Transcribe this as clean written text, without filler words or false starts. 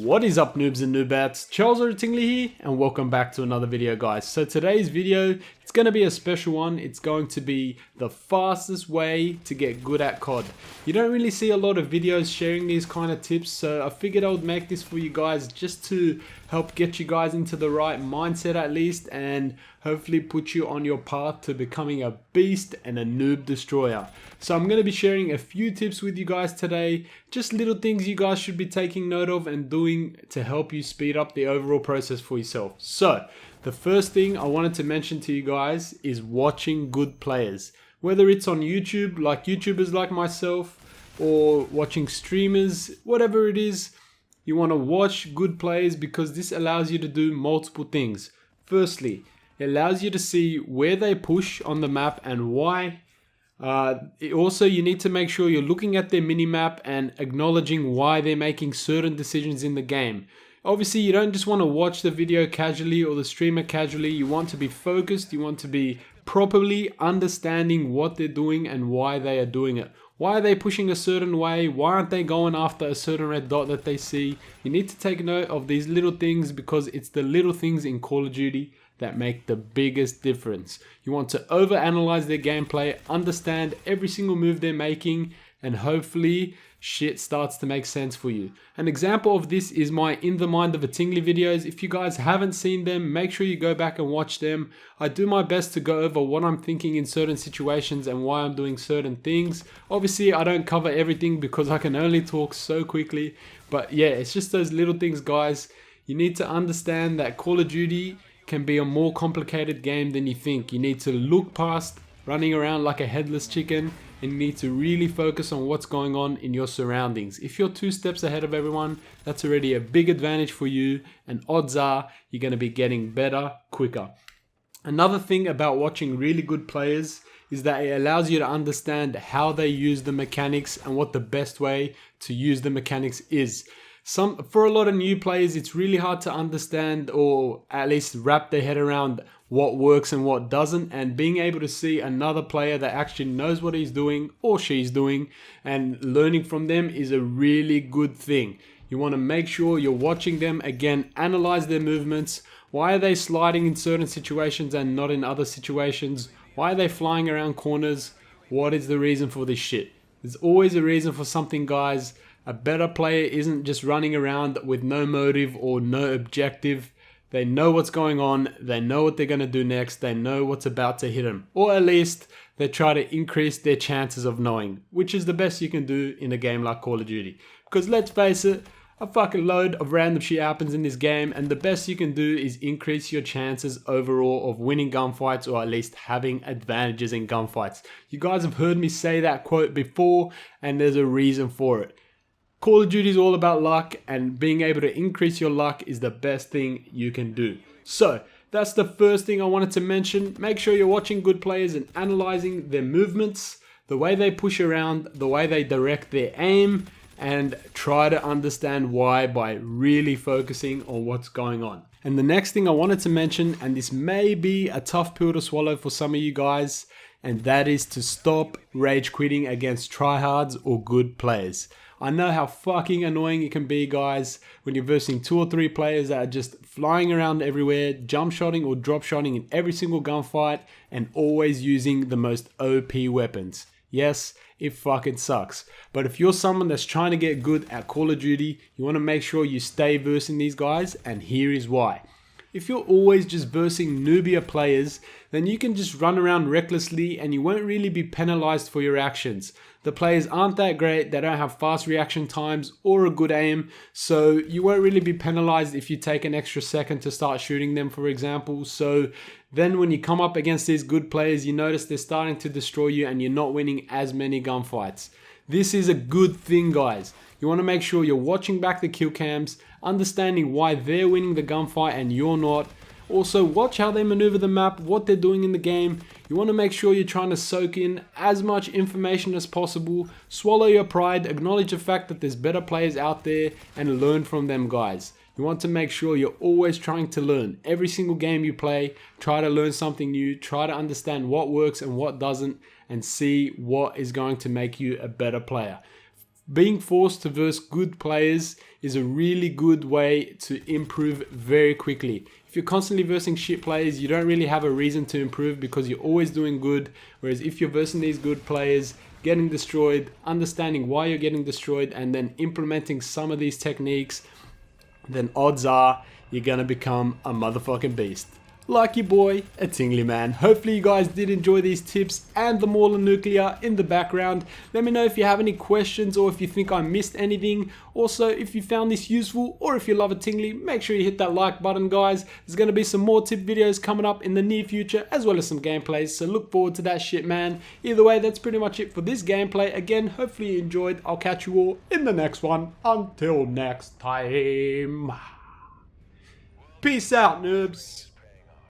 What is up, noobs and noobettes? Charles or Atingleee here, and welcome back to another video, guys. So today's video, it's going to be a special one. It's going to be the fastest way to get good at COD. You don't really see a lot of videos sharing these kind of tips, so I figured I would make this for you guys just to help get you guys into the right mindset at least, and hopefully put you on your path to becoming a beast and a noob destroyer. So I'm going to be sharing a few tips with you guys today, just little things you guys should be taking note of and doing to help you speed up the overall process for yourself. So the first thing I wanted to mention to you guys is watching good players. Whether it's on YouTube, like YouTubers like myself, or watching streamers, whatever it is, you want to watch good players because this allows you to do multiple things. Firstly, it allows you to see where they push on the map and why. Also, you need to make sure you're looking at their minimap and acknowledging why they're making certain decisions in the game. Obviously, you don't just want to watch the video casually or the streamer casually. You want to be focused. You want to be properly understanding what they're doing and why they are doing it. Why are they pushing a certain way? Why aren't they going after a certain red dot that they see? You need to take note of these little things because it's the little things in Call of Duty that make the biggest difference. You want to overanalyze their gameplay, understand every single move they're making, and hopefully shit starts to make sense for you. An example of this is my In the Mind of Atingleee videos. If you guys haven't seen them, make sure you go back and watch them. I do my best to go over what I'm thinking in certain situations and why I'm doing certain things. Obviously, I don't cover everything because I can only talk so quickly. But yeah, it's just those little things, guys. You need to understand that Call of Duty can be a more complicated game than you think. You need to look past running around like a headless chicken, and you need to really focus on what's going on in your surroundings. If you're 2 steps ahead of everyone, that's already a big advantage for you, and odds are you're going to be getting better quicker. Another thing about watching really good players is that it allows you to understand how they use the mechanics and what the best way to use the mechanics is. For a lot of new players, it's really hard to understand or at least wrap their head around what works and what doesn't, and being able to see another player that actually knows what he's doing or she's doing and learning from them is a really good thing. You want to make sure you're watching them, again, analyze their movements. Why are they sliding in certain situations and not in other situations? Why are they flying around corners? What is the reason for this shit? There's always a reason for something, guys. A better player isn't just running around with no motive or no objective. They know what's going on. They know what they're going to do next. They know what's about to hit them. Or at least they try to increase their chances of knowing, which is the best you can do in a game like Call of Duty. Because let's face it, a fucking load of random shit happens in this game, and the best you can do is increase your chances overall of winning gunfights, or at least having advantages in gunfights. You guys have heard me say that quote before, and there's a reason for it. Call of Duty is all about luck, and being able to increase your luck is the best thing you can do. So that's the first thing I wanted to mention. Make sure you're watching good players and analyzing their movements, the way they push around, the way they direct their aim, and try to understand why by really focusing on what's going on. And the next thing I wanted to mention, and this may be a tough pill to swallow for some of you guys, and that is to stop rage quitting against tryhards or good players. I know how fucking annoying it can be, guys, when you're versing 2 or 3 players that are just flying around everywhere, jump shotting or drop shotting in every single gunfight, and always using the most OP weapons. Yes, it fucking sucks. But if you're someone that's trying to get good at Call of Duty, you want to make sure you stay versing these guys, and here is why. If you're always just versing noobier players, then you can just run around recklessly and you won't really be penalized for your actions. The players aren't that great, they don't have fast reaction times or a good aim, so you won't really be penalized if you take an extra second to start shooting them, for example. So then when you come up against these good players, you notice they're starting to destroy you and you're not winning as many gunfights. This is a good thing, guys. You want to make sure you're watching back the kill cams, understanding why they're winning the gunfight and you're not. Also, watch how they maneuver the map, what they're doing in the game. You want to make sure you're trying to soak in as much information as possible. Swallow your pride, acknowledge the fact that there's better players out there, and learn from them, guys. You want to make sure you're always trying to learn. Every single game you play, try to learn something new, try to understand what works and what doesn't, and see what is going to make you a better player. being forced to verse good players is a really good way to improve very quickly. If you're constantly versing shit players, you don't really have a reason to improve because you're always doing good. Whereas if you're versing these good players, getting destroyed, understanding why you're getting destroyed, and then implementing some of these techniques, then odds are you're gonna become a motherfucking beast. Like your boy, Atingleee man. Hopefully you guys did enjoy these tips and the Mauler nuclear in the background. Let me know if you have any questions or if you think I missed anything. Also, if you found this useful or if you love Atingleee, make sure you hit that like button, guys. There's going to be some more tip videos coming up in the near future as well as some gameplays, so look forward to that shit, man. Either way, that's pretty much it for this gameplay. Again, hopefully you enjoyed. I'll catch you all in the next one. Until next time. Peace out, noobs.